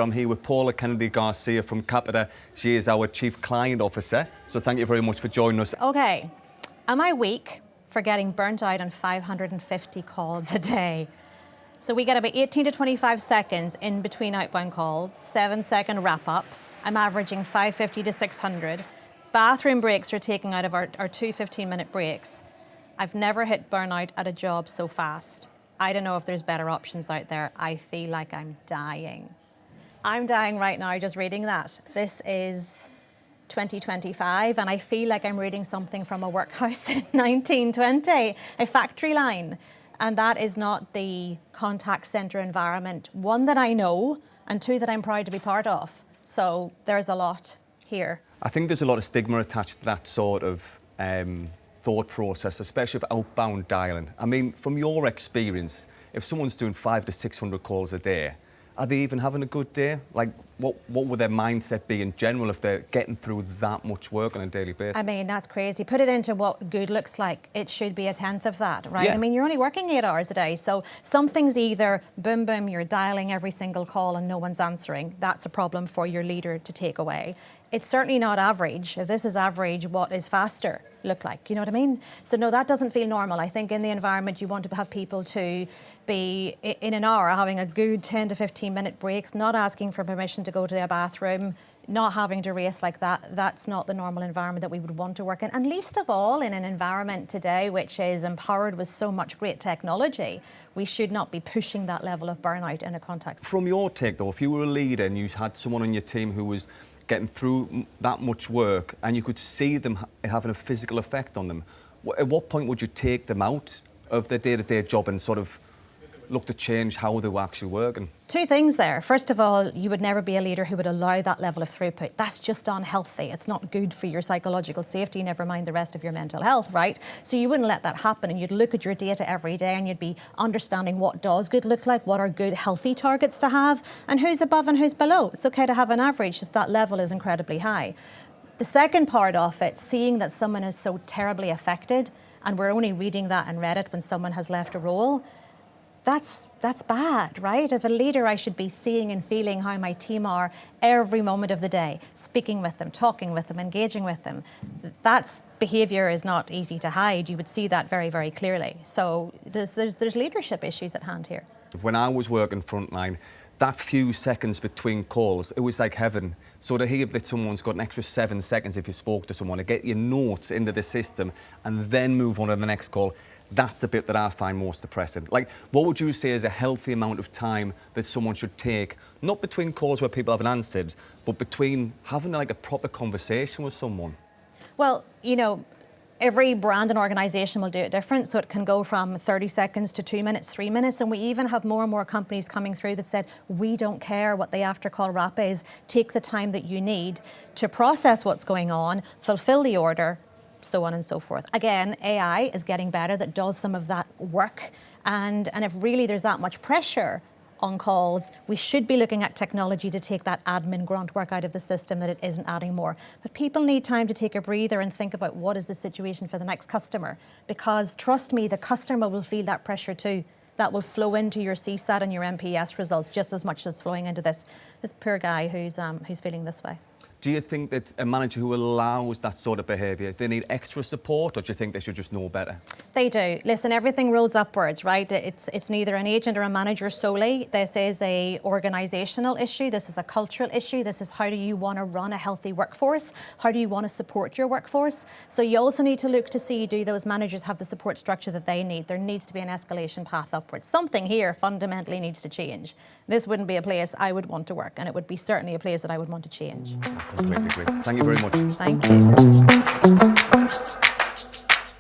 I'm here with Kennedy Garcia from Capita. She is our Chief Client Officer. So thank you very much for joining us. Okay, am I weak for getting burnt out on 550 calls a day? So we get about 18 to 25 seconds in between outbound calls, 7-second wrap up. I'm averaging 550 to 600. Bathroom breaks are taken out of our 2 15-minute breaks. I've never hit burnout at a job so fast. I don't know if there's better options out there. I feel like I'm dying. I'm dying right now just reading that. This is 2025 and I feel like I'm reading something from a workhouse in 1920, a factory line. And that is not the contact center environment, one that I know and two that I'm proud to be part of. So there's a lot here. I think there's a lot of stigma attached to that sort of thought process, especially with outbound dialing. I mean, from your experience, if someone's doing 500 to 600 calls a day, are they even having a good day? Like, what would their mindset be in general if they're getting through that much work on a daily basis? I mean, that's crazy. Put it into what good looks like. It should be a tenth of that, right? Yeah. I mean, you're only working 8 hours a day. So something's either boom, boom, you're dialing every single call and no one's answering. That's a problem for your leader to take away. It's certainly not average. If this is average, what is faster look like? You know what I mean? So no, that doesn't feel normal. I think in the environment, you want to have people to be in an hour having a good 10 to 15 minute breaks, not asking for permission to go to their bathroom, not having to race like that. That's not the normal environment that we would want to work in. And least of all, in an environment today which is empowered with so much great technology, we should not be pushing that level of burnout in a contact. From your take though, if you were a leader and you had someone on your team who was getting through that much work and you could see them having a physical effect on them, at what point would you take them out of their day-to-day job and sort of look to change how they were actually working? Two things there. First of all, you would never be a leader who would allow that level of throughput. That's just unhealthy. It's not good for your psychological safety, never mind the rest of your mental health, right? So you wouldn't let that happen and you'd look at your data every day and you'd be understanding what does good look like, what are good healthy targets to have, and who's above and who's below. It's okay to have an average, just that level is incredibly high. The second part of it, seeing that someone is so terribly affected, and we're only reading that in Reddit when someone has left a role, that's bad, right? As a leader, I should be seeing and feeling how my team are every moment of the day, speaking with them, talking with them, engaging with them. That behaviour is not easy to hide. You would see that very, very clearly. So there's leadership issues at hand here. When I was working frontline, that few seconds between calls, it was like heaven. So to hear that someone's got an extra 7 seconds if you spoke to someone, to get your notes into the system and then move on to the next call, that's the bit that I find most depressing. Like, what would you say is a healthy amount of time that someone should take, not between calls where people haven't answered, but between having like a proper conversation with someone? Well, you know, every brand and organisation will do it different, so it can go from 30 seconds to 2 minutes, 3 minutes, and we even have more and more companies coming through that said, we don't care what the after-call wrap is, take the time that you need to process what's going on, fulfil the order, so on and so forth. Again, AI is getting better, that does some of that work, and if really there's that much pressure on calls, we should be looking at technology to take that admin grunt work out of the system that it isn't adding more. But people need time to take a breather and think about what is the situation for the next customer, because trust me, the customer will feel that pressure too. That will flow into your CSAT and your NPS results just as much as flowing into this poor guy who's feeling this way. Do you think that a manager who allows that sort of behaviour, they need extra support, or do you think they should just know better? They do. Listen, everything rolls upwards, right? It's neither an agent or a manager solely. This is a organisational issue. This is a cultural issue. This is how do you want to run a healthy workforce? How do you want to support your workforce? So you also need to look to see, do those managers have the support structure that they need? There needs to be an escalation path upwards. Something here fundamentally needs to change. This wouldn't be a place I would want to work, and it would be certainly a place that I would want to change. Completely agree. Thank you very much. Thank you.